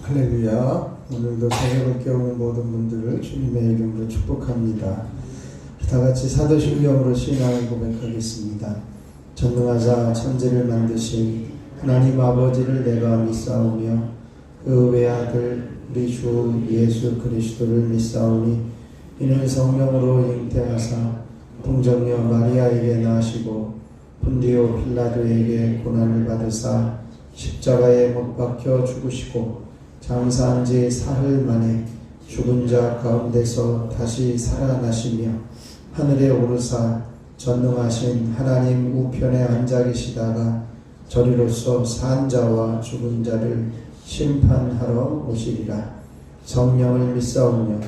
할렐루야. 오늘도 새벽을 깨우는 모든 분들을 주님의 이름으로 축복합니다. 다같이 사도신경으로 신앙을 고백하겠습니다. 전능하사 천지를 만드신 하나님 아버지를 내가 믿사오며 그 외아들 우리 주 예수 그리스도를 믿사오니 이는 성령으로 잉태하사 동정녀 마리아에게 나시고 본디오 필라도에게 고난을 받으사 십자가에 못 박혀 죽으시고 장사한 지 사흘 만에 죽은 자 가운데서 다시 살아나시며 하늘에 오르사 전능하신 하나님 우편에 앉아 계시다가 저리로서 산 자와 죽은 자를 심판하러 오시리라. 성령을 믿사오며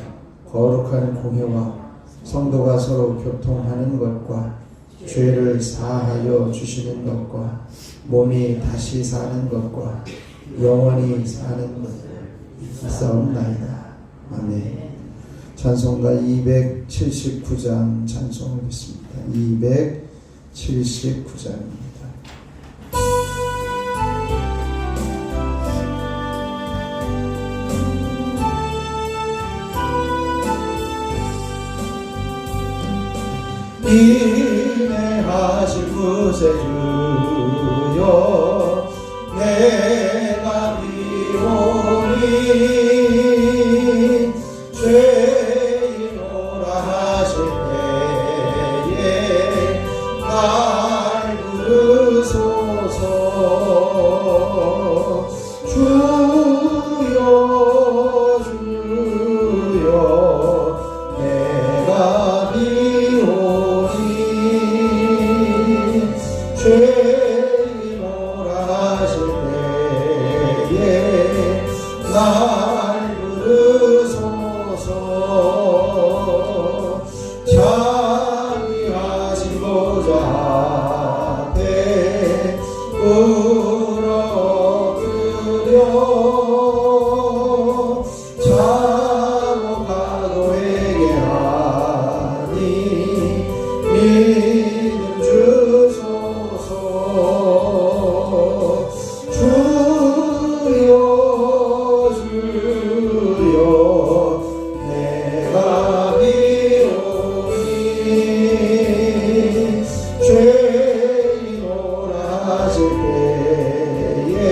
거룩한 공회와 성도가 서로 교통하는 것과 죄를 사하여 주시는 것과 몸이 다시 사는 것과 영원히 사는 것을 믿사옵나이다. 아멘. 찬송가 279장 찬송을 듣습니다. 279장입니다. 인내하신 구세주여 내가 비오니 죄인오라 하실 때에 날 부르소서. 주여 주여 내가 비오니 죄인오라 하실 때에 날 부르소서. 자비하신 보좌 앞에 울어드려 자목하도에게 하니 믿음 주소서. 주여 주여 내가 비오니 죄인오라 하실 때에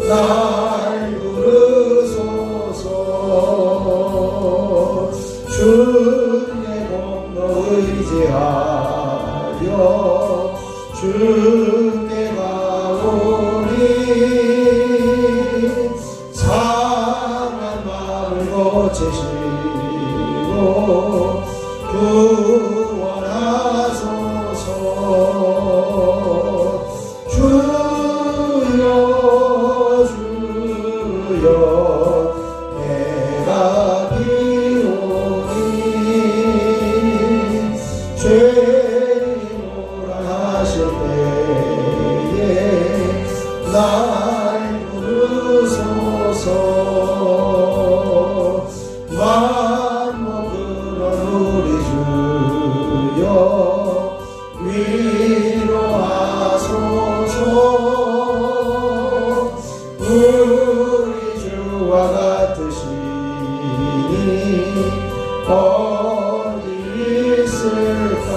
날 부르소서. 주의 공로 의지하여 주께 가오니 상한 마음을 고치시고 구원하소서. 주여 주여 내가 비오니 죄인오라 하실 때에 날 부르소서. 만복으로 우리 주여 위로하소서. 우리 주와 같으시니 어디 있을까.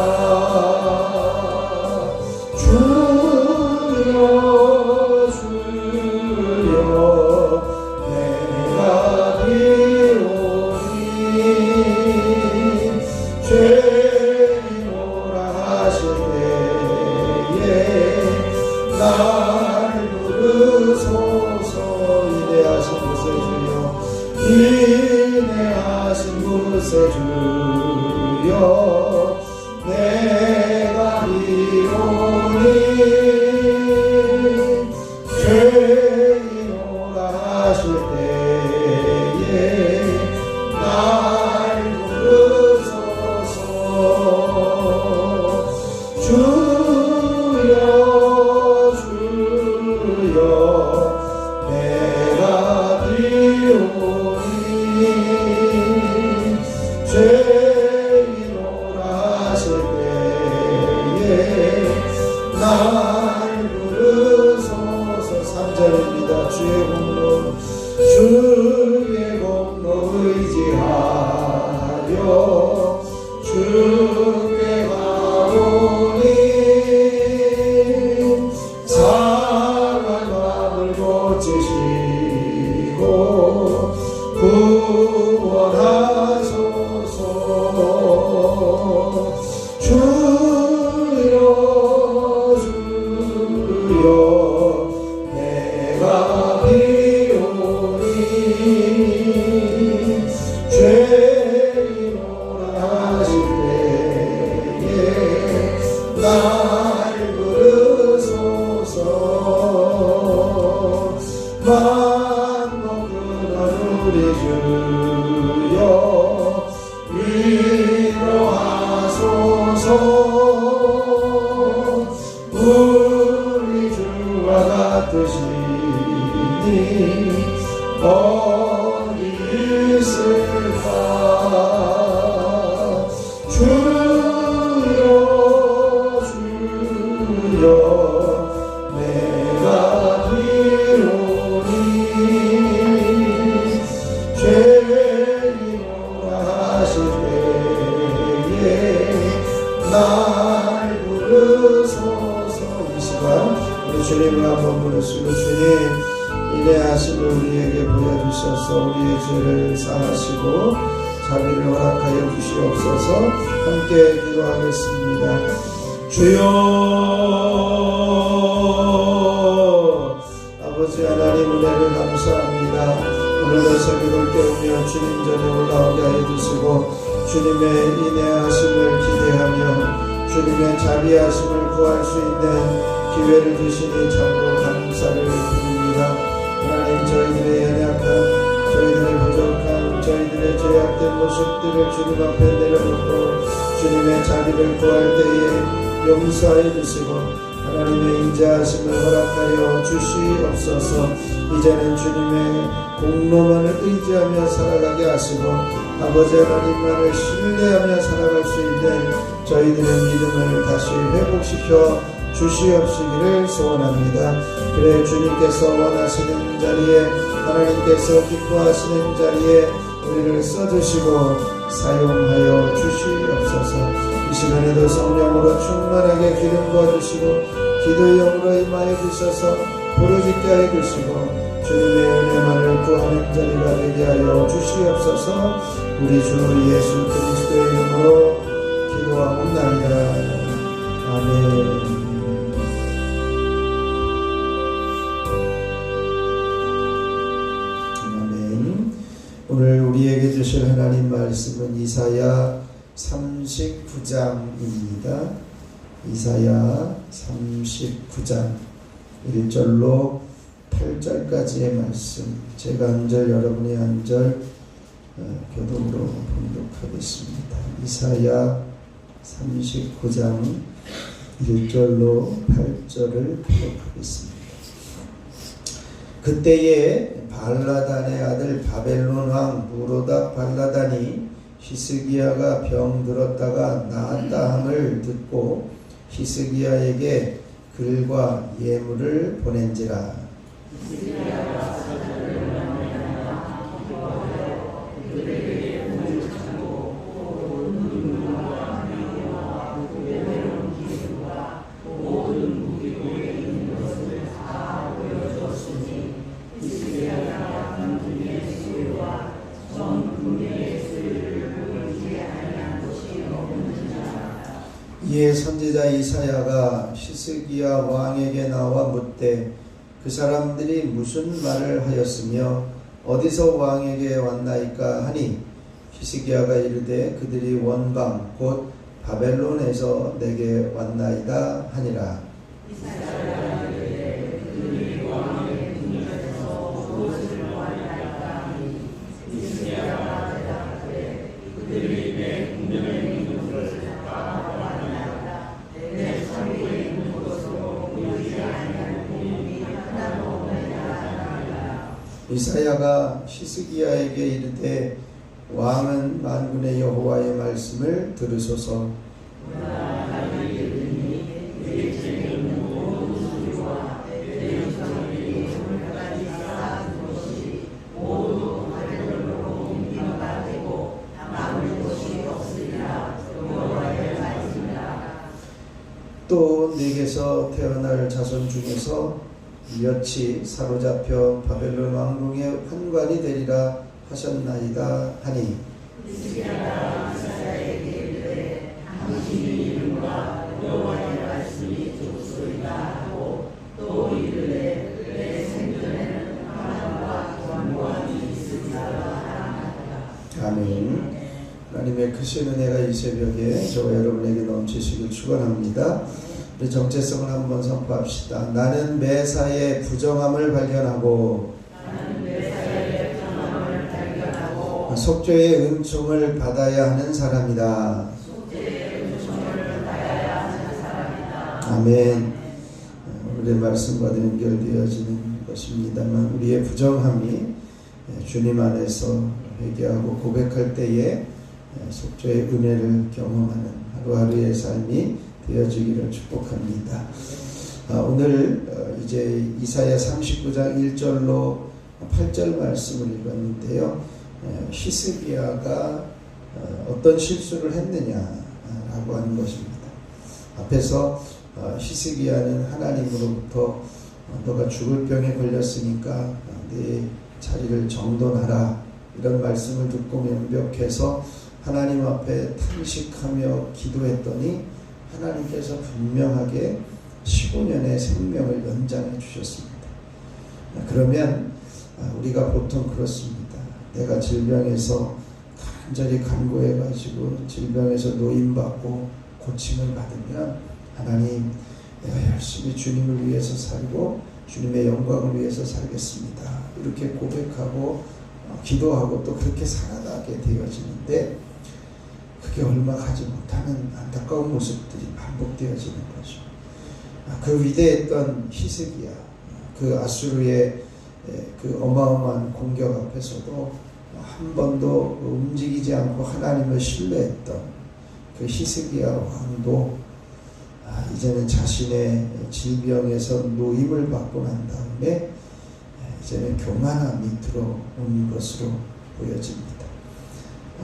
주여 주여 내가 비오니 죄인오라 하실 때에 날 부르소서. 인내하신 구세주여 인내하신 구세주여 내가 비오니 죄인오라 하실 때에 날 부르소서. 주여 주여 내가 비오니 죄인오라 하실 때에 날 부르소서. 3절입니다. 주의 공로 주의 공로 의지하여 주께 가오니 상한 마음을 고치시고 구원하소서. 주여 주여 내가 비오니 죄인오라 하실 때에 날 부르소서. 만복 근원 우리 주여 위로하소서. 우리 주와 같으시니 어디 있을까. 주여 주여 내가 비오니 죄인오라 하실 때에 날 부르소서. 이 시간 우리 주님을 한번 부르시고 주님 인내하심을 우리에게 보여주셔서 우리의 죄를 사하시고 자비를 허락하여 주시옵소서. 함께 기도하겠습니다. 주여 아버지 하나님 은혜를 감사합니다. 오늘도 새벽을 깨우며 주님 전에 올라오게 하여 주시고 주님의 인내하심을 기대하며 주님의 자비하심을 구할 수 있는 기회를 주시니 참으로 감사를 드립니다. 하나님 저희들의 연약함, 저희들의 부족함, 저희들의 죄악된 모습들을 주님 앞에 내려놓고 주님의 자비를 구할 때에 용서해 주시고 하나님의 인자하심을 허락하여 주시옵소서. 이제는 주님의 공로만을 의지하며 살아가게 하시고 아버지 하나님만을 신뢰하며 살아갈 수 있는 저희들의 믿음을 다시 회복시켜 주시옵시기를 소원합니다. 그래 주님께서 원하시는 자리에 하나님께서 기뻐하시는 자리에 우리를 써주시고 사용하여 주시옵소서. 이 시간에도 성령으로 충만하게 기름 부어주시고 기도의 영으로 임하여 주셔서 부르짖게 하여 주시고 주님의 은혜만을 구하는 자리가 되게 하여 주시옵소서. 우리 주 예수 그리스도의 이름으로 기도하옵나이다. 아멘. 오늘 우리에게 주실 하나님 말씀은 이사야 39장입니다. 이사야 39장 1절로 8절까지의 말씀, 제가 한 절 여러분이 한 절 교독으로 봉독하겠습니다. 이사야 39장 1절로 8절을 교독하겠습니다. 그때에 발라단의 아들 바벨론 왕 무로닥 발라단이 히스기야가 병들었다가 나았다 함을 듣고 히스기야에게 글과 예물을 보낸지라. 이에 선지자 이사야가 히스기야 왕에게 나와 묻되 그 사람들이 무슨 말을 하였으며 어디서 왕에게 왔나이까 하니 히스기야가 이르되 그들이 원방 곧 바벨론에서 내게 왔나이다 하니라. 이사야가 히스기야에게 이르되 왕은 만군의 여호와의 말씀을 들으소서. 또 네게서 태어날 자손 중에서 몇이 사로잡혀 바벨론 왕궁의 환관이 되리라 하셨나이다 하니 당신의 이름과 여호와의 말씀이 족소리다 하고 또 이르되 내 생전에는 평안과 권고함이 있으리라 하나이다. 아멘. 하나님의 크신 은혜가 이 새벽에 저와 여러분에게 넘치시길 축원합니다. 우리 정체성을 한번 선포합시다. 나는 매사에 부정함을 발견하고 속죄의 은총을 받아야 하는 사람이다. 아멘. 우리의 말씀과도 연결되어지는 것입니다만 우리의 부정함이 주님 안에서 회개하고 고백할 때에 속죄의 은혜를 경험하는 하루하루의 삶이 되어지기를 축복합니다. 오늘 이제 이사야 39장 1절로 8절 말씀을 읽었는데요. 히스기야가 어떤 실수를 했느냐라고 하는 것입니다. 앞에서 히스기야는 하나님으로부터 너가 죽을 병에 걸렸으니까 네 자리를 정돈하라 이런 말씀을 듣고 면벽해서 하나님 앞에 탄식하며 기도했더니 하나님께서 분명하게 15년의 생명을 연장해 주셨습니다. 그러면 우리가 보통 그렇습니다. 내가 질병에서 간절히 간구해 가지고 질병에서 노임받고 고침을 받으면 하나님 내가 열심히 주님을 위해서 살고 주님의 영광을 위해서 살겠습니다. 이렇게 고백하고 기도하고 또 그렇게 살아가게 되어지는데 그게 얼마 가지 못하는 안타까운 모습들이 반복되어지는 거죠. 그 위대했던 히스기야, 그 아수르의 그 어마어마한 공격 앞에서도 한 번도 움직이지 않고 하나님을 신뢰했던 그 히스기야 왕도 이제는 자신의 질병에서 노임을 받고 난 다음에 이제는 교만함이 들어온 것으로 보여집니다.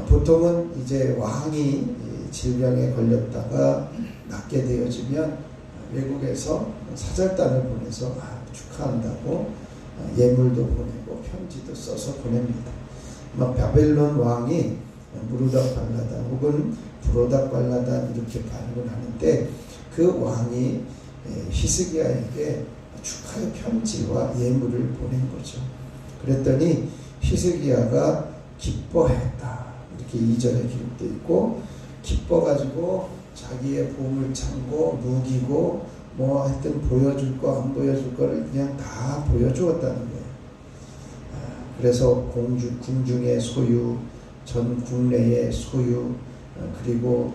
보통은 이제 왕이 질병에 걸렸다가 낫게 되어지면 외국에서 사절단을 보내서 축하한다고 예물도 보내고 편지도 써서 보냅니다. 바벨론 왕이 무르닥 발라단 혹은 브로닥 발라단 이렇게 발음을 하는데 그 왕이 히스기야에게 축하의 편지와 예물을 보낸 거죠. 그랬더니 히스기야가 기뻐했다. 이렇게 2절에 기록되어 있고 기뻐가지고 자기의 보물창고 무기고 뭐 하여튼 보여줄 거 안 보여줄 거를 그냥 다 보여주었다는 거예요. 그래서 궁중의 소유, 전 국내의 소유, 그리고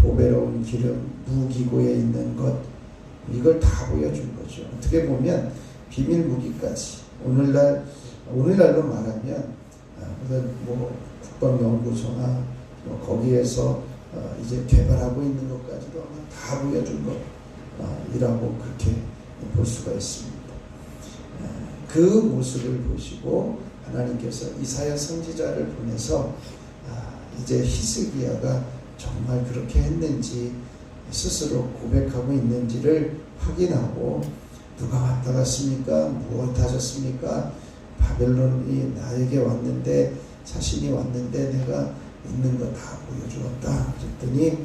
보배로운 기름, 무기고에 있는 것 이걸 다 보여준 거죠. 어떻게 보면 비밀 무기까지 오늘날로 말하면 뭐 국방연구소나 뭐 거기에서 이제 개발하고 있는 것까지도 다 보여준 것이라고 그렇게 볼 수가 있습니다. 그 모습을 보시고 하나님께서 이사야 선지자를 보내서 이제 히스기야가 정말 그렇게 했는지 스스로 고백하고 있는지를 확인하고 누가 왔다 갔습니까? 무엇 하셨습니까? 바벨론이 나에게 왔는데 자신이 왔는데 내가 있는 거 다 보여주었다. 그랬더니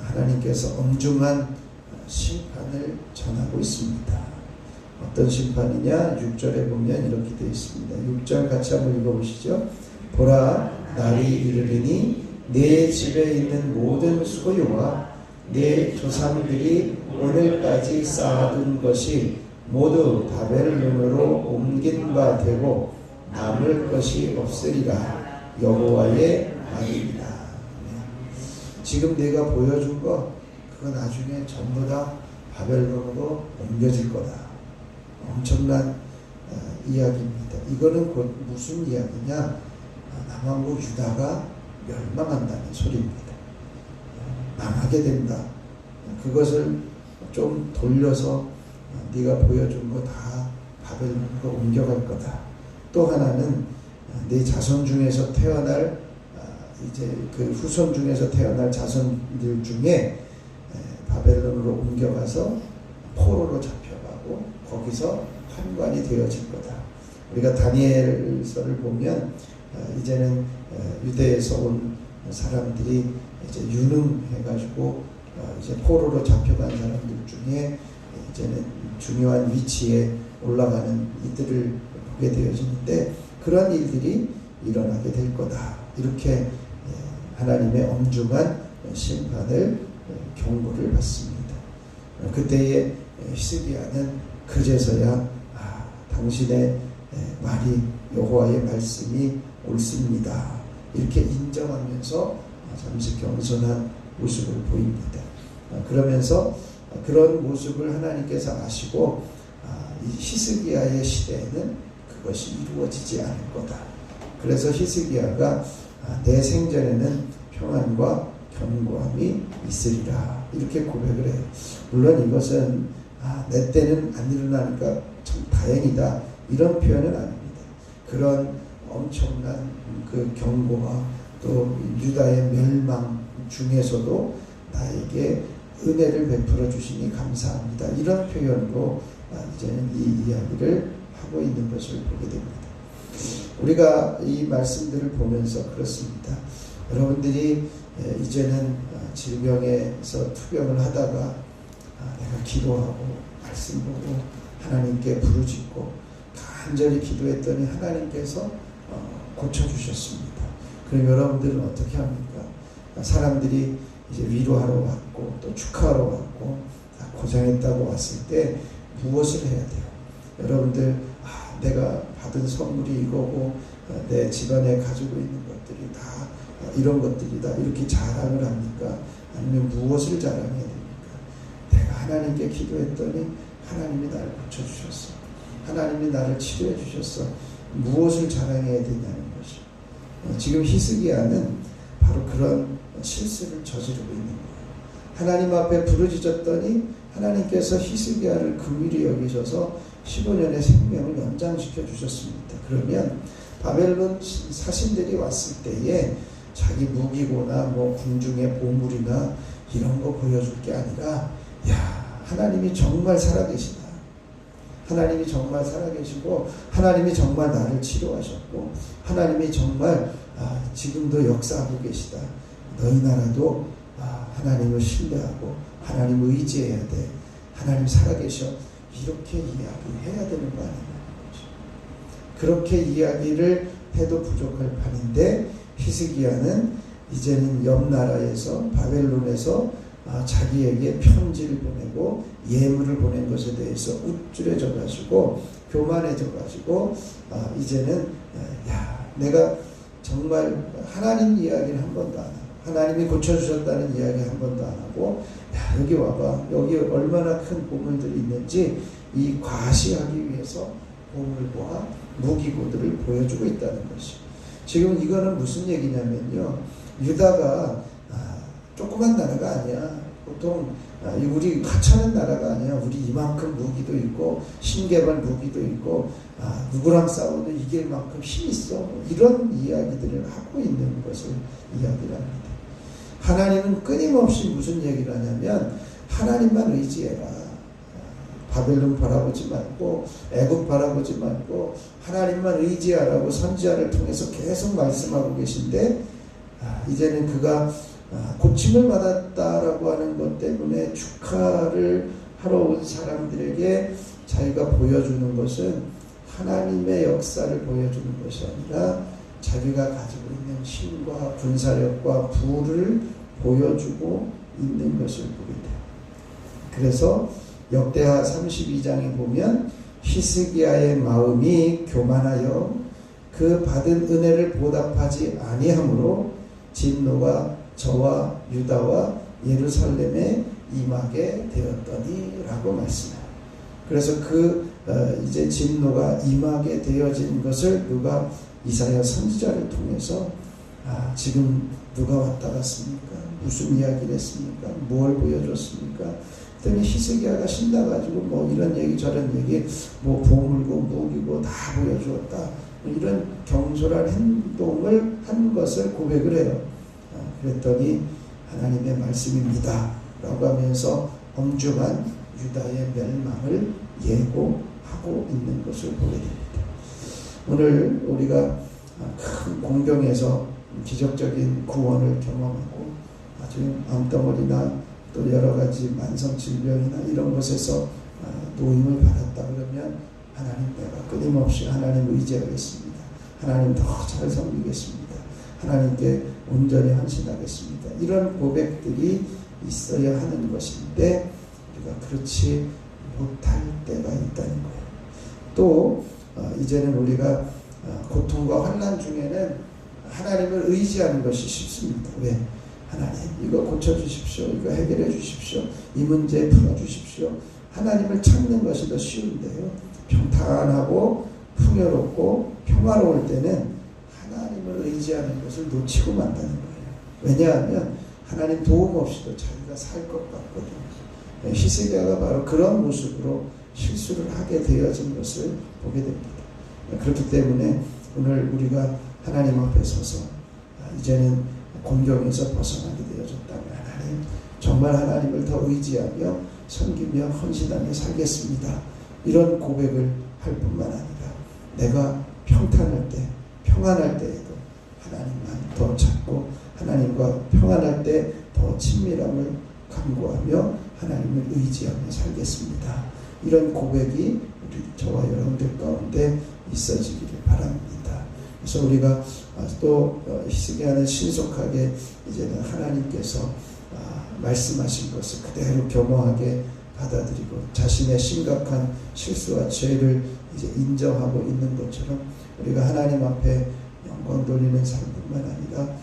하나님께서 엄중한 심판을 전하고 있습니다. 어떤 심판이냐? 6절에 보면 이렇게 되어 있습니다. 6절 같이 한번 읽어보시죠. 보라 날이 이르리니 내 집에 있는 모든 소유와 내 조상들이 오늘까지 쌓아둔 것이 모두 바벨론으로 옮긴 바 되고 남을 것이 없으리라. 여호와의 말이니라. 지금 내가 보여준 거 그거 나중에 전부 다 바벨론으로 옮겨질 거다. 엄청난 이야기입니다. 이거는 곧 무슨 이야기냐? 남왕국 유다가 멸망한다는 소리입니다. 망하게 된다. 그것을 좀 돌려서 네가 보여준 거 다 바벨론으로 옮겨갈 거다. 또 하나는 네 자손 중에서 태어날 이제 그 후손 중에서 태어날 자손들 중에 바벨론으로 옮겨가서 포로로 잡혀가고 거기서 환관이 되어질 거다. 우리가 다니엘서를 보면 이제는 유대에서 온 사람들이 이제 유능해가지고 이제 포로로 잡혀간 사람들 중에 이제는 중요한 위치에 올라가는 이들을 보게 되어지는데 그런 일들이 일어나게 될 거다. 이렇게 하나님의 엄중한 심판을 경고를 받습니다. 그때에 히스기야는 그제서야 당신의 말이 여호와의 말씀이 옳습니다. 이렇게 인정하면서 잠시 겸손한 모습을 보입니다. 그러면서 그런 모습을 하나님께서 아시고 이 히스기야의 시대에는 그것이 이루어지지 않을 거다. 그래서 히스기야가 내 생전에는 평안과 견고함이 있으리라 이렇게 고백을 해요. 물론 이것은 내 때는 안 일어나니까 참 다행이다 이런 표현은 아닙니다. 그런 엄청난 그 경고와 또 유다의 멸망 중에서도 나에게 은혜를 베풀어 주시니 감사합니다. 이런 표현으로 이제는 이 이야기를 하고 있는 것을 보게 됩니다. 우리가 이 말씀들을 보면서 그렇습니다. 여러분들이 이제는 질병에서 투병을 하다가 내가 기도하고 말씀 보고 하나님께 부르짖고 간절히 기도했더니 하나님께서 고쳐주셨습니다. 그럼 여러분들은 어떻게 합니까? 사람들이 이제 위로하러 왔고 또 축하하러 왔고 고생했다고 왔을 때 무엇을 해야 돼요? 여러분들 내가 받은 선물이 이거고 내 집안에 가지고 있는 것들이 다 이런 것들이다 이렇게 자랑을 합니까? 아니면 무엇을 자랑해야 됩니까? 내가 하나님께 기도했더니 하나님이 나를 고쳐주셨어. 하나님이 나를 치료해 주셨어. 무엇을 자랑해야 되냐는 것이. 지금 히스기야는 바로 그런 실수를 저지르고 있는 거예요. 하나님 앞에 부르짖었더니 하나님께서 히스기야를 긍휼히 여기셔서 15년의 생명을 연장시켜 주셨습니다. 그러면 바벨론 사신들이 왔을 때에 자기 무기고나 뭐 군중의 보물이나 이런 거 보여줄 게 아니라 하나님이 정말 살아계시다. 하나님이 정말 살아계시고 하나님이 정말 나를 치료하셨고 하나님이 정말 지금도 역사하고 계시다. 너희 나라도 하나님을 신뢰하고 하나님을 의지해야 돼. 하나님 살아계셔. 이렇게 이야기해야 되는 거 아니냐. 그렇게 이야기를 해도 부족할 판인데 히스기야는 이제는 옆 나라에서 바벨론에서 자기에게 편지를 보내고 예물을 보낸 것에 대해서 우쭐해져 가지고 교만해져 가지고 이제는 내가 정말 하나님 이야기를 한 번도 안 하고 하나님이 고쳐주셨다는 이야기 한 번도 안 하고 여기 와봐. 여기 얼마나 큰 보물들이 있는지 이 과시하기 위해서 보물과 무기고들을 보여주고 있다는 것이. 지금 이거는 무슨 얘기냐면요. 유다가 조그만 나라가 아니야. 보통 우리 하찮은 나라가 아니야. 우리 이만큼 무기도 있고 신개발 무기도 있고 누구랑 싸워도 이길 만큼 힘이 있어. 이런 이야기들을 하고 있는 것을 이야기를 합니다. 하나님은 끊임없이 무슨 얘기를 하냐면 하나님만 의지해라. 바벨론 바라보지 말고 애굽 바라보지 말고 하나님만 의지하라고 선지자를 통해서 계속 말씀하고 계신데 이제는 그가 고침을 받았다라고 하는 것 때문에 축하를 하러 온 사람들에게 자기가 보여주는 것은 하나님의 역사를 보여주는 것이 아니라 자기가 가지고 있는 힘과 군사력과 부를 보여주고 있는 것을 보게 돼요. 그래서 역대하 32장에 보면 히스기야의 마음이 교만하여 그 받은 은혜를 보답하지 아니하므로 진노가 저와 유다와 예루살렘에 임하게 되었더니 라고 말씀해요. 그래서 이제 진노가 임하게 되어진 것을 누가 이사야 선지자를 통해서 지금 누가 왔다 갔습니까? 무슨 이야기를 했습니까? 뭘 보여줬습니까? 그랬더니 히스기야가 신나가지고 뭐 이런 얘기 저런 얘기 뭐 보물고 무기고 다 보여주었다. 이런 경솔한 행동을 한 것을 고백을 해요. 그랬더니 하나님의 말씀입니다. 라고 하면서 엄중한 유다의 멸망을 예고하고 있는 것을 보게 됩니다. 오늘 우리가 큰 공경에서 기적적인 구원을 경험하고 아주 암덩어리나 또 여러 가지 만성 질병이나 이런 것에서 노임을 받았다 그러면 하나님, 내가 끊임없이 하나님 의지하겠습니다. 하나님 더 잘 섬기겠습니다. 하나님께 온전히 헌신하겠습니다. 이런 고백들이 있어야 하는 것인데 우리가 그렇지 못할 때가 있다는 거예요. 또 이제는 우리가 고통과 환난 중에는 하나님을 의지하는 것이 쉽습니다. 왜? 하나님 이거 고쳐주십시오. 이거 해결해 주십시오. 이 문제 풀어주십시오. 하나님을 찾는 것이 더 쉬운데요. 평탄하고 풍요롭고 평화로울 때는 하나님을 의지하는 것을 놓치고 만다는 거예요. 왜냐하면 하나님 도움 없이도 자기가 살 것 같거든요. 히스기야가 바로 그런 모습으로 실수를 하게 되어진 것을 보게 됩니다. 그렇기 때문에 오늘 우리가 하나님 앞에 서서 이제는 공경에서 벗어나게 되어졌다면 하나님, 정말 하나님을 더 의지하며 섬기며 헌신하며 살겠습니다. 이런 고백을 할 뿐만 아니라 내가 평탄할 때, 평안할 때에도 하나님만 더 찾고 하나님과 평안할 때 더 친밀함을 강구하며 하나님을 의지하며 살겠습니다. 이런 고백이 우리 저와 여러분들 가운데 있어지기를 바랍니다. 그래서 우리가 또 히스기야는 신속하게 이제는 하나님께서 말씀하신 것을 그대로 겸허하게 받아들이고 자신의 심각한 실수와 죄를 이제 인정하고 있는 것처럼 우리가 하나님 앞에 영광 돌리는 삶뿐만 아니라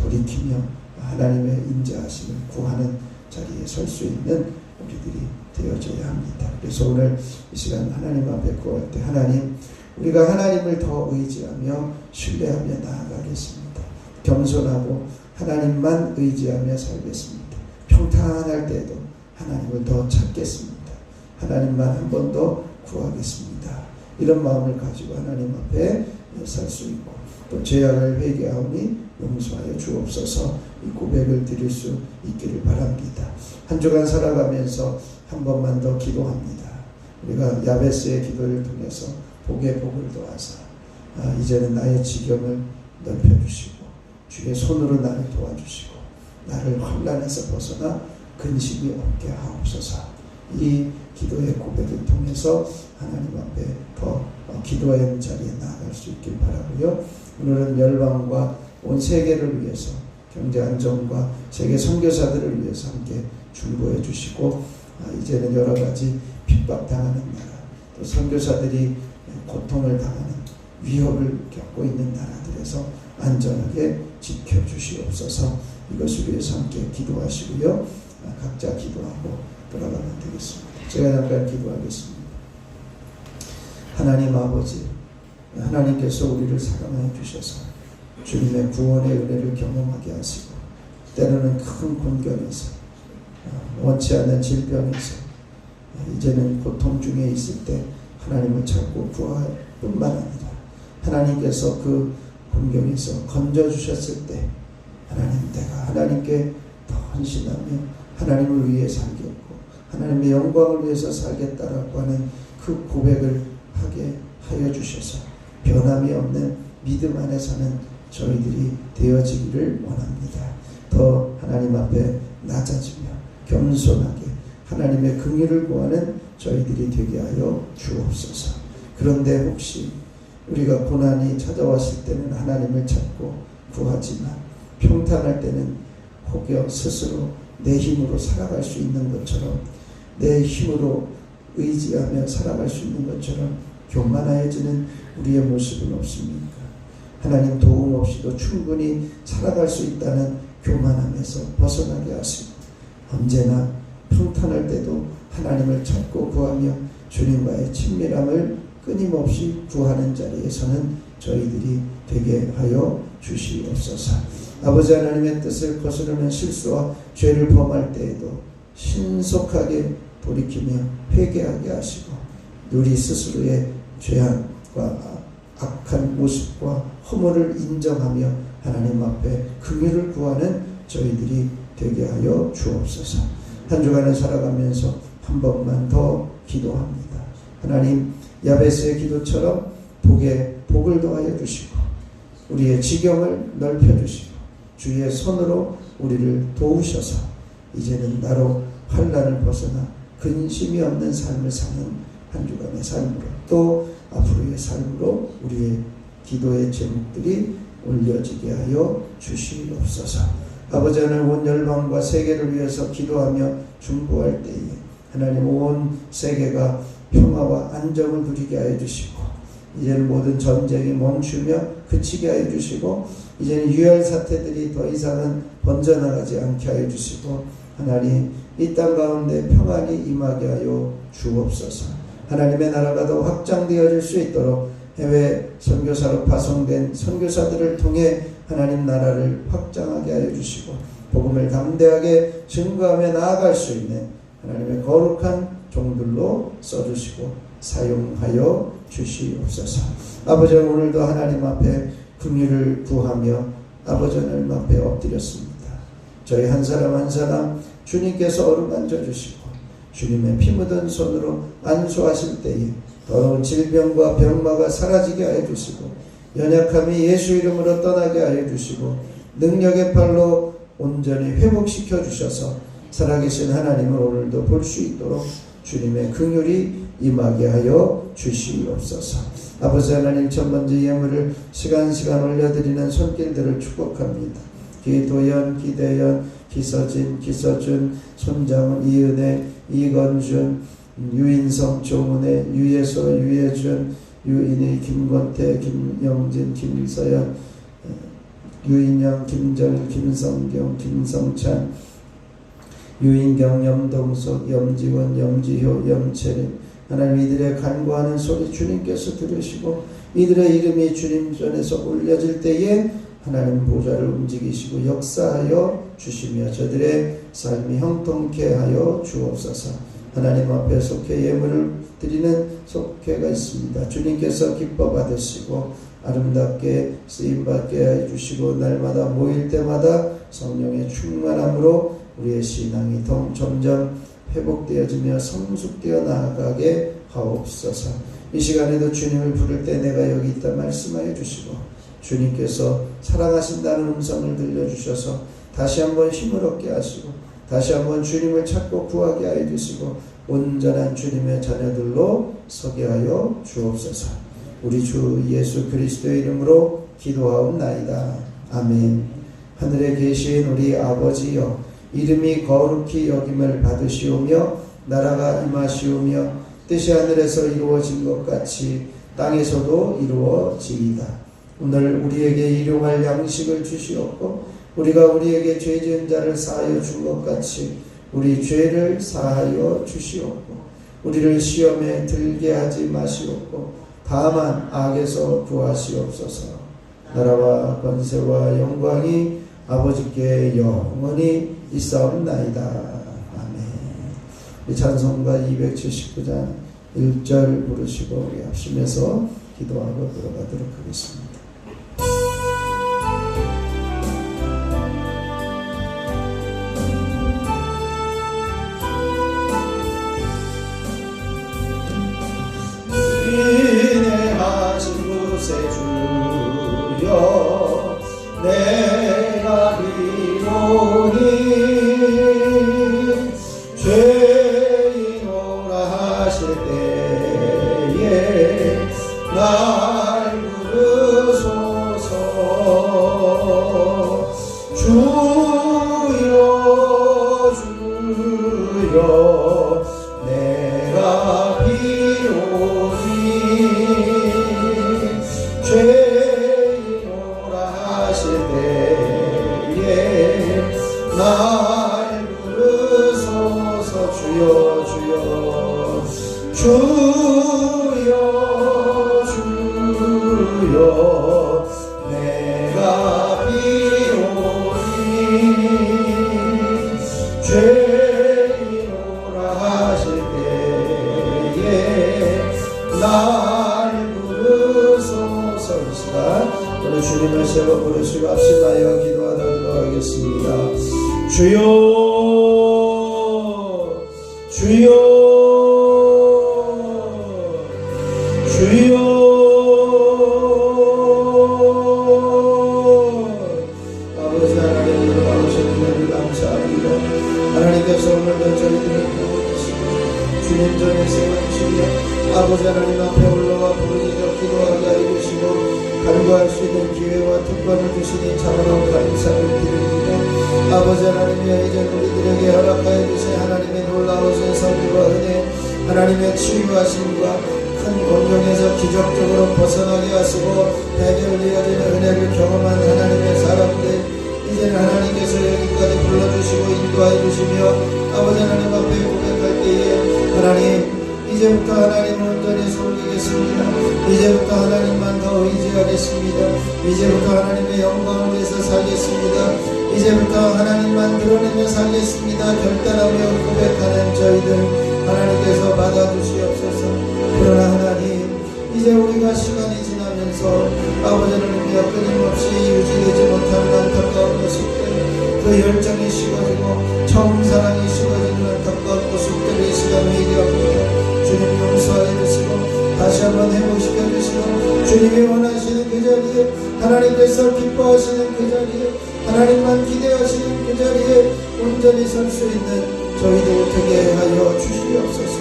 돌이키며 하나님의 인자하심을 구하는 자리에 설 수 있는 우리들이 되어져야 합니다. 그래서 오늘 이 시간 하나님 앞에 구할 때 하나님, 우리가 하나님을 더 의지하며 신뢰하며 나아가겠습니다. 겸손하고 하나님만 의지하며 살겠습니다. 평탄할 때도 하나님을 더 찾겠습니다. 하나님만 한 번 더 구하겠습니다. 이런 마음을 가지고 하나님 앞에 설 수 있고 또 죄악을 회개하오니 용서하여 주옵소서 이 고백을 드릴 수 있기를 바랍니다. 한 주간 살아가면서 한 번만 더 기도합니다. 우리가 야베스의 기도를 통해서 복의 복을 더하사 이제는 나의 지경을 넓혀주시고 주의 손으로 나를 도와주시고 나를 환난에서 벗어나 근심이 없게 하옵소서. 이 기도의 고백을 통해서 하나님 앞에 더 기도의 자리에 나아갈 수 있길 바라고요. 오늘은 열방과 온 세계를 위해서 경제 안정과 세계 선교사들을 위해서 함께 중보해 주시고 이제는 여러 가지 핍박당하는 나라 또 선교사들이 고통을 당하는 위협을 겪고 있는 나라들에서 안전하게 지켜주시옵소서. 이것을 위해서 함께 기도하시고요. 각자 기도하고 돌아가면 되겠습니다. 제가 잠깐 기도하겠습니다. 하나님 아버지, 하나님께서 우리를 사랑해 주셔서 주님의 구원의 은혜를 경험하게 하시고 때로는 큰 곤경에서 원치 않는 질병에서 이제는 고통 중에 있을 때 하나님을 찾고 구할 뿐만 아니라 하나님께서 그 곤경에서 건져주셨을 때 하나님, 내가 하나님께 더 헌신하며 하나님을 위해 살겠고 하나님의 영광을 위해서 살겠다라고 하는 그 고백을 하게 하여 주셔서 변함이 없는 믿음 안에 사는 저희들이 되어지기를 원합니다. 더 하나님 앞에 낮아지며 겸손하게 하나님의 긍휼을 구하는 저희들이 되게 하여 주옵소서. 그런데 혹시 우리가 고난이 찾아왔을 때는 하나님을 찾고 구하지만 평탄할 때는 혹여 스스로 내 힘으로 살아갈 수 있는 것처럼 내 힘으로 의지하며 살아갈 수 있는 것처럼 교만해지는 우리의 모습은 없습니까? 하나님 도움 없이도 충분히 살아갈 수 있다는 교만함에서 벗어나게 하시고 언제나 평탄할 때도 하나님을 찾고 구하며 주님과의 친밀함을 끊임없이 구하는 자리에서는 저희들이 되게 하여 주시옵소서. 아버지 하나님의 뜻을 거스르는 실수와 죄를 범할 때에도 신속하게 돌이키며 회개하게 하시고 우리 스스로의 죄악과 악한 모습과 허물을 인정하며 하나님 앞에 긍휼을 구하는 저희들이 되게 하여 주옵소서. 한 주간을 살아가면서 한 번만 더 기도합니다. 하나님, 야베스의 기도처럼 복을 더하여 주시고 우리의 지경을 넓혀주시고 주의 손으로 우리를 도우셔서 이제는 나로 환난을 벗어나 근심이 없는 삶을 사는 한 주간의 삶으로 또 앞으로의 삶으로 우리의 기도의 제목들이 올려지게 하여 주시옵소서. 아버지 하나님, 온 열방과 세계를 위해서 기도하며 중보할 때에 하나님 온 세계가 평화와 안정을 누리게 하여 주시고 이제는 모든 전쟁이 멈추며 그치게 하여 주시고 이제는 유혈 사태들이 더 이상은 번져나가지 않게 하여 주시고 하나님 이 땅 가운데 평안이 임하게 하여 주옵소서. 하나님의 나라가 더 확장되어질 수 있도록 해외 선교사로 파송된 선교사들을 통해 하나님 나라를 확장하게 하여 주시고 복음을 담대하게 증거하며 나아갈 수 있는 하나님의 거룩한 종들로 써주시고 사용하여 주시옵소서. 아버지, 오늘도 하나님 앞에 긍휼을 구하며 아버지 하나님 앞에 엎드렸습니다. 저희 한 사람 한 사람 주님께서 어루만져 주시고 주님의 피 묻은 손으로 안수하실 때에 더러운 질병과 병마가 사라지게 하여 주시고 연약함이 예수 이름으로 떠나게 하여 주시고 능력의 팔로 온전히 회복시켜 주셔서 살아계신 하나님을 오늘도 볼 수 있도록 주님의 긍휼이 임하게 하여 주시옵소서. 아버지 하나님, 첫 번째 예물을 시간 올려드리는 손길들을 축복합니다. 기도연, 기대연, 기서진, 기서준, 손장은, 이은혜, 이건준, 유인성, 조문혜, 유예소, 유예준, 유인희, 김권태, 김영진, 김서연, 유인영, 김정일, 김성경, 김성찬, 유인경, 염동석, 염지원, 염지효, 염채린, 하나님 이들의 간구하는 소리 주님께서 들으시고 이들의 이름이 주님 전에서 올려질 때에 하나님 보좌를 움직이시고 역사하여 주시며 저들의 삶이 형통케 하여 주옵소서. 하나님 앞에 속회 예물을 드리는 속회가 있습니다. 주님께서 기뻐 받으시고 아름답게 쓰임받게 해주시고 날마다 모일 때마다 성령의 충만함으로 우리의 신앙이 점점 회복되어지며 성숙되어 나아가게 하옵소서. 이 시간에도 주님을 부를 때 내가 여기 있다 말씀하여 주시고 주님께서 사랑하신다는 음성을 들려주셔서 다시 한번 힘을 얻게 하시고 다시 한번 주님을 찾고 구하게 하여 주시고 온전한 주님의 자녀들로 서게 하여 주옵소서. 우리 주 예수 그리스도의 이름으로 기도하옵나이다. 아멘. 하늘에 계신 우리 아버지여, 이름이 거룩히 여김을 받으시오며 나라가 임하시오며 뜻이 하늘에서 이루어진 것 같이 땅에서도 이루어지이다. 오늘 우리에게 일용할 양식을 주시옵고 우리가 우리에게 죄 지은 자를 사하여 준 것 같이 우리 죄를 사하여 주시옵고 우리를 시험에 들게 하지 마시옵고 다만 악에서 구하시옵소서. 나라와 권세와 영광이 아버지께 영원히 있사옵나이다. 아멘. 이 찬송가 279장 1절 부르시고 우리 합심해서 기도하고 들어가도록 하겠습니다. 인내하신 곳에 주여 내가 비로니 죄인오라 하실 때에 날 부르소서. 주여 주여 내가 비로니 죄인오라 하실 때에 날 부르소서. 주여 주여 주여 주여 내가 비오니 죄인오라 하실 때에 날 부르소서. 이 시간 우리 주님을 세워 부르시고 합심하여 기도하도록 하겠습니다. 주여 주여 주여 아버지 하나님 돌아오신 은혜를 감사합니다. 하나님께서 오늘도 저희들을 도와주시고 주님 전에 세워주시며 아버지 하나님 앞에 올라와 부르짖어 기도하게 하여 주시고 간구할 수 있는 기회와 특권을 주시니 참으로 감사를 드립니다. 아버지 하나님이여 이제 우리들에게 허락하여 주신 하나님의 놀라우신 선기와 은혜 하나님의 치유하심과 큰 곤경에서 기적적으로 벗어나게 하시고 해결되어지는 은혜를 경험한 하나님의 사람들 이제는 하나님께서 여기까지 불러주시고 인도하여 주시며 아버지 하나님 앞에 고백할 때에 하나님 이제부터 하나님을 온전히 섬기겠습니다. 이제부터 하나님만 더 의지하겠습니다. 이제부터 하나님의 영광을 위해서 살겠습니다. 이제부터 하나님만 드러내며 살겠습니다. 결단하며 고백하는 저희들 하나님께서 받아주시옵소서. 그러나 하나님 이제 우리가 시간이 지나면서 아버지 하나님이여 끊임없이 유지되지 못하는 안타까운 모습들 그 열정이 식어지고 처음 사랑이 식어지는 안타까운 모습들이 이 시간 회개합니다. 주님 용서하여 주시고 다시 한번 회복시켜 주시고 주님이 원하시는 그 자리에 하나님께서 기뻐하시는 그 자리에 하나님만 기대하시는 그 자리에 온전히 설 수 있는 저희들 되게 하여 주시옵소서.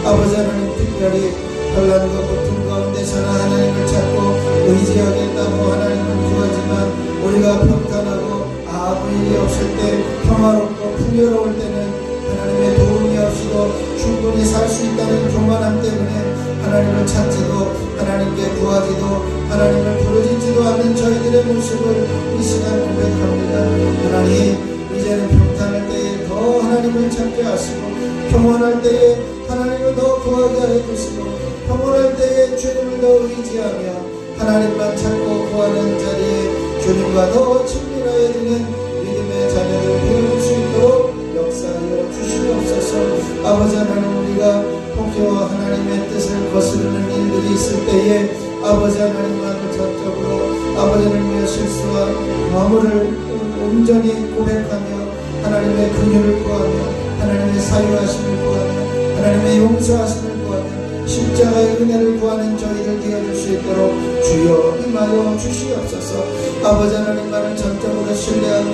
아버지 하나님 특별히 혼란과 고통 가운데서는 하나님을 찾고 의지하겠다고 하나님을 구하지만 우리가 평탄하고 아무 일이 없을 때 평화롭고 풍요로울 때는 하나님의 도움이 없이도 충분히 살 수 있다는 교만함 때문에 하나님을 찾지도 하나님께 구하지도 하나님을 부르짖지도 않는 저희들의 모습을 이 시간 고백합니다. 하나님 이제는 평탄할 때에 더 하나님을 찾게 하시고 평온할 때에 하나님을 더 구하게 하여 주시고 평온할 때에 주님을 더 의지하며 하나님만 찾고 구하는 자리에 주님과 더 친밀하여 드는 믿음의 자녀들 되어줄 수 있도록 역사하여 주시옵소서. 아버지 하나님 우리가 혹여와 하나님의 뜻을 거스르는 일들이 있을 때에 아버지 하나님만을 전적으로 아버지 하나님의 실수와 허물을 온전히 고백하며 하나님의 긍휼을 구하며 하나님의 사유하심을 구하며 하나님의 용서하심을 구하며 십자가의 은혜를 구하는 저희들 되어줄 수 있도록 주여 임하여 주시옵소서. 아버지 하나님만을 전적으로 신뢰하며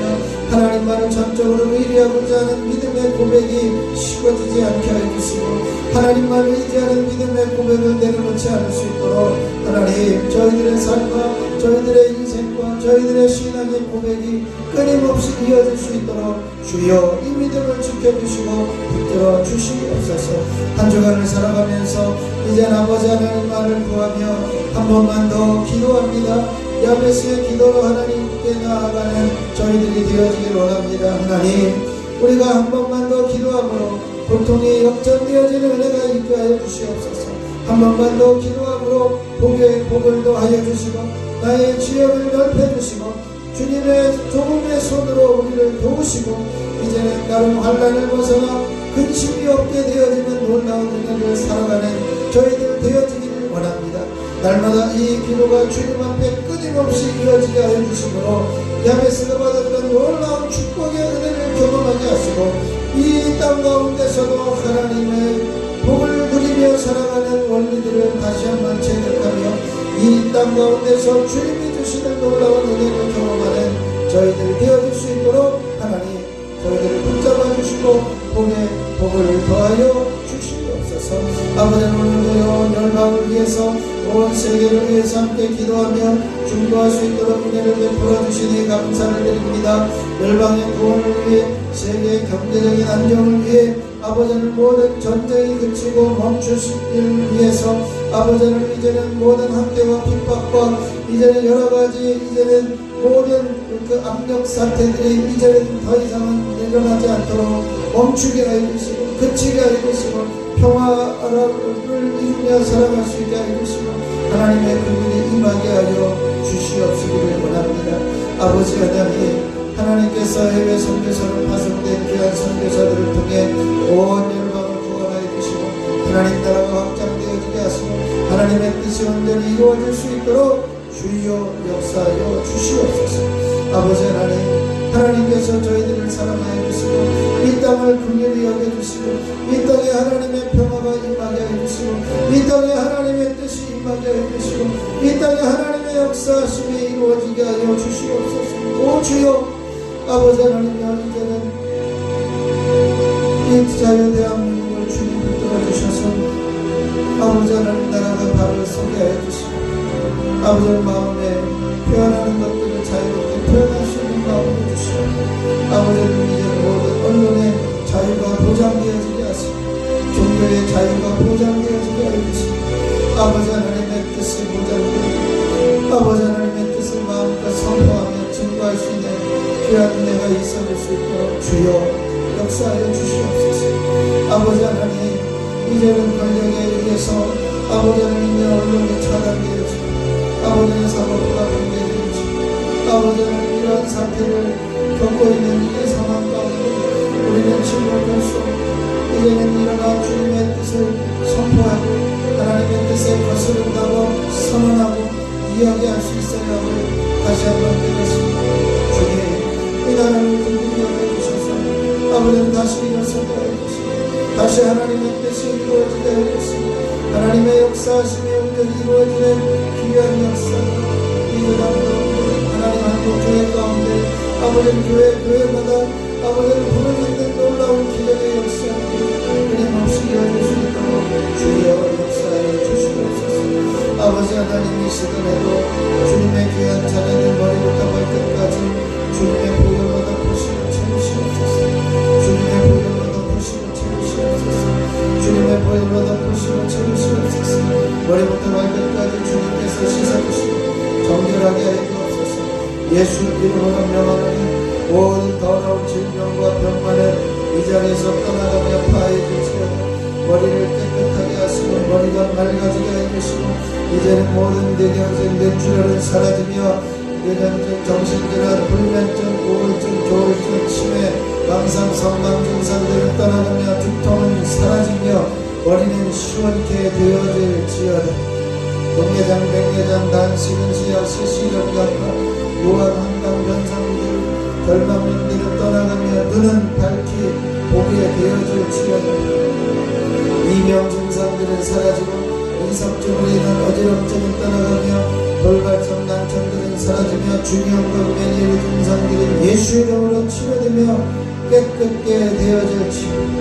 하나님만을 전적으로 의뢰하고자 하는 믿음의 고백이 식어지지 않게 하여 주시고 하나님만 의지하는 믿음의 고백을 내려놓지 않을 수 있도록 하나님 저희들의 삶과 저희들의 인생과 저희들의 신앙의 고백이 끊임없이 이어질 수 있도록 주여 이 믿음을 지켜주시고 붙들어 주시옵소서. 한 주간을 살아가면서 이제 아버지 하나님만을 구하며 한 번만 더 기도합니다. 야베스의 기도로 하나님께 나아가는 저희들이 되어지길 원합니다. 하나님 우리가 한 번만 더 기도함으로 고통이 역전되어지는 은혜가 있게 하여 주시옵소서. 한 번만 더 기도함으로 복을 더하여 주시고 나의 지역을 넓혀주시고 주님의 조금의 손으로 우리를 도우시고 이제는 다른 환난을 벗어나 근심이 없게 되어지는 놀라운 은혜를 살아가는 저희들 되어지기를 원합니다. 날마다 이 기도가 주님 앞에 끊임없이 이어지게 하여 주시므로 야베스가 받았던 놀라운 축복의 은혜를 경험하게 하시고 이 땅 가운데서도 하나님의 복을 누리며 살아가는 원리들을 다시 한번 체득하며 이 땅 가운데서 주님이 주시는 놀라운 은혜를 경험하는 저희들 되어질 수 있도록 하나님 저희들을 붙잡아 주시고 복을 더하여 주시옵소서. 아버지 오늘도요 열방을 위해서 온 세계를 위해서 함께 기도하며 중보할 수 있도록 은혜를 베풀어 주시니 감사를 드립니다. 열방의 구원을 위해 세계의 경제적인 안정을 위해 아버지는 모든 전쟁이 그치고 멈추시기를 위해서 아버지는 이제는 모든 학대와 핍박과 이제는 여러가지 이제는 모든 그 압력 사태들이 이제는 더 이상은 일어나지 않도록 멈추게 하여 주시고 그치게 하여 주시고 평화를 이루며 살아갈 수 있게 하여 주시고 하나님의 긍휼이 임하게 하여 주시옵시기를 원합니다. 아버지 하나님께서 해외 선교사로 파송된 귀한 선교사들을 통해 온 열방을 구원하여 주시고 하나님 나라가 확장되어지게 하시고 하나님의 뜻이 온전히 이루어질 수 있도록 주여 역사하여 주시옵소서. 아버지 하나님께서 저희들을 사랑하여 주시고 이 땅을 긍휼히 여겨주시고 이 땅에 하나님의 평화가 임하게 해주시고 이 땅에 하나님의 뜻이 임하게 해주시고 이 땅에 하나님의 역사하심이 이루어지게 하여 주시옵소서. 오 주여 아버지 하나님여 이제는 이 자유 대한민국을 주님 붙들어 주셔서 아버지 하나님 나라가 발을 서게 하여 주시고 아버지 마음에 표현하는 것들을 자유롭게 표현할 수 있는 마음을 주시고 아버지는 이제 모든 언론의 자유가 보장되어지게 하시고 종교의 자유가 보장되어지게 하여 주시고 아버지 하나님의 뜻이 보장되고 아버지 하나님의 뜻을 마음껏 선포하며 증거할 수 있는 귀한 은혜가 있어질 수 있도록 주여 역사하여 주시옵소서. 아버지 하나님 이제는 권력에 의해서 아버지 하나님의 언론이 차단되어지고 아버지의 사법부가 붕괴되어지고 아버지 하나님 이러한 사태를 겪고 있는 이 상황 가운데 우리는 침묵할 수 없고 이제는 일어나 주님의 뜻을 선포하고 하나님의 뜻에 거스른다고 선언하고 이야기할 수 있어야 함을 다시 한번 믿었습니다. 주님 이 나라를 긍휼히 여겨주셔서 아버지는 다시 일어서게 해주시고 다시 하나님의 뜻이 이루어지게 해주시고 하나님의 역사하심이 이루어지는 귀한 역사가 이 세상 가운데 하나님 한국 교회 가운데 아버지는 교회마다 아버지를 부르짖는 놀라운 기적의 역사를 끊임없이 이어질 수 있도록 주여 역사해 주시옵소서. 아버지 하나님 이 시간에도 주님의 귀한 자녀들 머리부터 발끝까지 주님의 보혈로 덮으시고 채우시옵소서. 주님의 보혈로 덮으시고 채우시옵소서. 주님의 보혈로 덮으시고 채우시옵소서. 머리부터 발끝까지 주님께서 씻어주시고 정결하게 하여 주옵소서. 예수 이름으로 명하노니 모든 더러운 질병과 병만을 이 자리에서 떠나가며 파해주시고 머리를 깨끗하게 하시고 머리가 맑아지게 해주시고 이제는 모든 뇌경색 뇌출혈은 사라지며 뇌전증, 정신질환, 불면증, 우울증, 조울증, 치매, 망상, 성감 증상들을 떠나가며 두통은 사라지며 머리는 시원케 되어질지어다. 동계장, 백내장, 단식은 시약, 시시력, 약화, 노안, 한강, 변상들, 결막염들을 떠나가며 눈은 밝히 보게 되어질지어다. 이명 증상들은 사라지고 인석증으로 인한 어지럼증은 떠나가며 돌발성 난청들은 사라지며 중형과 메니엘 증상들은 예수 이름으로 치료되며 깨끗게 되어질지어다.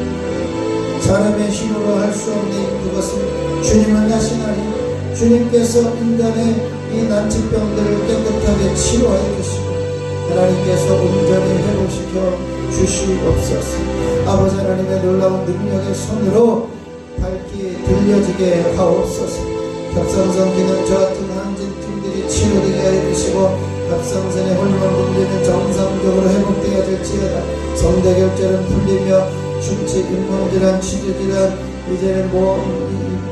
사람의 힘으로 할 수 없는 그것을 주님은 하시나니 주님께서 인간의 이 난치병들을 깨끗하게 치료하여 주시고 하나님께서 온전히 회복시켜 주시옵소서. 아버지 하나님의 놀라운 능력의 손으로 밝게 들려지게 하옵소서. 갑상선 기능 저하튼 항진증들이 치료되게 해주시고 갑상선의 호르몬 분비는 정상적으로 회복되어질지어다. 성대결절은 풀리며 충치, 잇몸질환, 치주질환, 이제는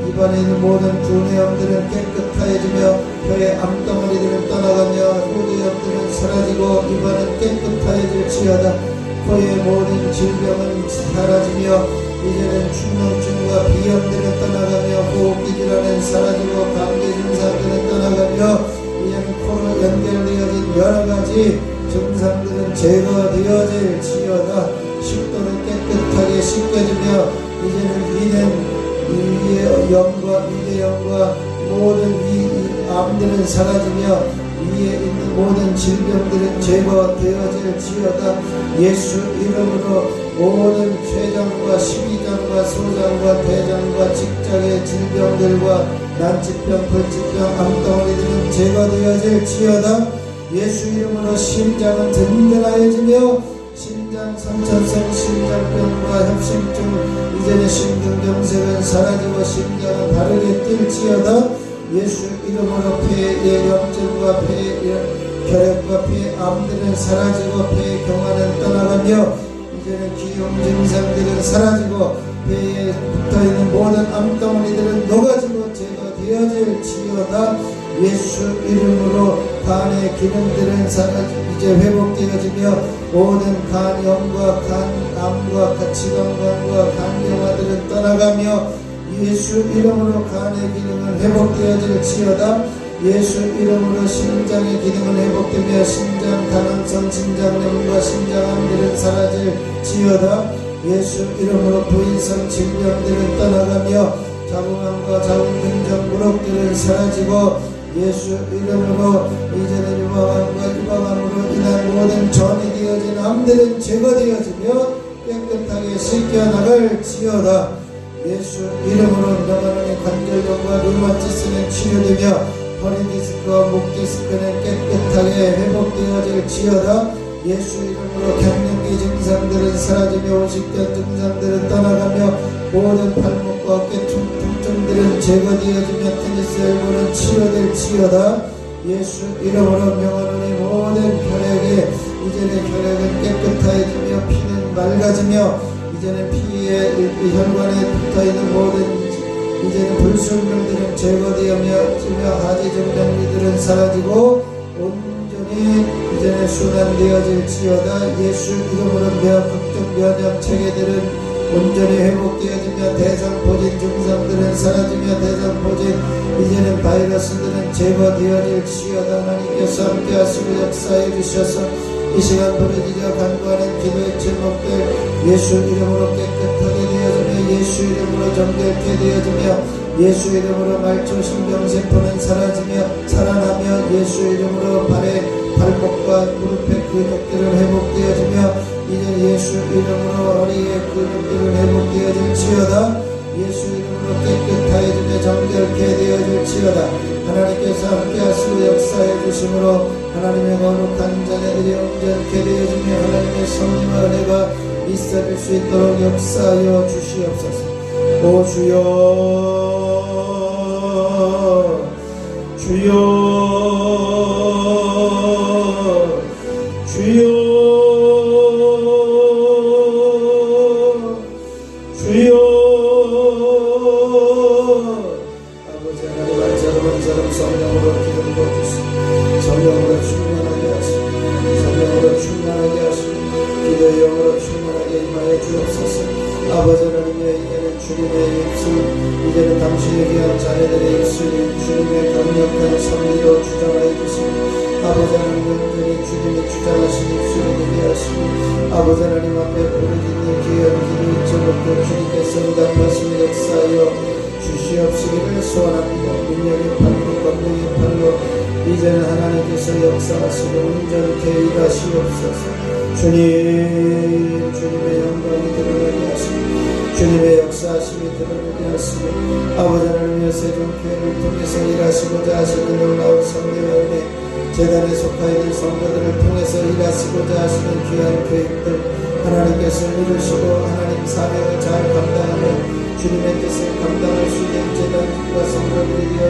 입안에 있는 모든 두뇌염들은 깨끗하여지며 혀의 암덩어리들은 떠나가며 후두염들은 사라지고 입안은 깨끗하여질지어다. 코의 모든 질병은 사라지며 이제는 충농증과 비염들은 떠나가며 호흡기 질환은 사라지고 감기 증상들은 떠나가며 이제는 코로 연결되어진 여러가지 증상들은 제거되어질지어다. 식도는 깨끗하게 씻겨지며 이제는 위의 염과 위대염과 모든 암들은 사라지며 위에 있는 모든 질병들은 제거되어질지어다. 예수 이름으로 모든 췌장과 십이장과 소장과 대장과 직장의 질병들과 난치병, 불치병, 암덩어리들은 제거되어질지어다. 예수 이름으로 심장은 든든하여지며 심장 상처성 심장병과 협심증 이제는 심근경색은 사라지고 심장은 바르게 뛸지어다. 예수 이름으로 폐의 염증과 혈액과 폐의 암들은 사라지고 폐의 경화는 떠나가며 이제는 기흉 증상들은 사라지고 폐에 붙어있는 모든 암덩어리들은 녹아지고 제거되어질지어다. 예수 이름으로 간의 기능들은 이제 회복되어지며 모든 간염과 간암과 지방간과 간경화들은 떠나가며 예수 이름으로 간의 기능은 회복되어질지어다. 예수 이름으로 심장의 기능은 회복되며 심장 가능성, 심장염과 심장암들은 사라질지어다. 예수 이름으로 부인성 질병들은 떠나가며 자궁암과 자궁근종 무릎들은 사라지고 예수 이름으로 이제는 유방암과 유방암으로 인한 모든 전이 되어진 암들은 제거되어지며 깨끗하게 씻겨나갈지어다. 예수 이름으로 명하는 관절염과 류마티스는 치료되며 허리 디스크와 목 디스크는 깨끗하게 회복되어질지어다. 예수 이름으로 갱년기 증상들은 사라지며 오십견 증상들은 떠나가며 모든 팔목과 어깨 통증들은 제거되어지며 테니스 엘보는 치료될지어다. 예수 이름으로 명하노니 모든 혈액에 이제는 혈액은 깨끗해지며 피는 맑아지며 이제는 피에 혈관에 붙어있는 모든 이제는 불순물들은 제거되며 하지정전기들은 사라지고 온전히 이제는 순환되어질지어다. 예수 이름으로 각종 면역 체계들은 온전히 회복되어지며 대상포진 증상들은 사라지며 대상포진 이제는 바이러스들은 제거되어질지어다. 하나님께서 함께하시고 역사해 주셔서 이 시간 부르짖어 간구하는 기도의 제목들 예수 이름으로 깨끗하게 되어지며 예수 이름으로 정결케 되어지며 예수 이름으로 말초 신경세포는 사라지며 살아나며 예수 이름으로 발목과 무릎의 근육들은 회복되어지며 이제 예수 이름으로 허리의 근육들은 회복되어질지어다. 예수 이름으로 깨끗하여지며 정결케 되어질지어다. 하나님께서 함께하시고 역사해 주심으로 하나님의 거룩한 자녀들이 온전케 되어지며 하나님의 성령과 은혜가 있어질 수 있도록 역사하여 주시옵소서. 오 주여 주여 주여 주여. 아버지 하나님 한 사람 성령으로 기름 부어주시고 성령으로 충만하게 하시고 성령으로 충만하게 하시고 기도의 영으로 충만하게 임하여 주옵소서. 아버지 하나님의 이제는 주님의 입술 이제는 당신의 귀한 자녀들의 입술이 주님의 강력한 선미로 주장하여 주시고 아버지 하나님 온전히 주님의 주장하신 입술이 되게 하시고 아버지 하나님 앞에 부르짖는 귀한 기도 제목도 주님께서 응답하시며 역사하여 주시옵시기를 소원합니다. 능력의 팔로 권능의 팔로 이제는 하나님께서 역사하시고 온전케 일하시옵소서. 주님 주님의 영광이 드러나게 하시고 주님의 역사하심이 드러나게 하시고 아버지 하나님의 세종교회를 통해서 일하시고자 하시는 놀라운 성령의 은혜 재단에 속하여 있는 성도들을 통해서 일하시고자 하시는 귀한 계획들 하나님께서 이루시고 하나님 사명을 잘 감당하며 주님의 뜻을 감당할 수 있는 재단과 성도들이 되어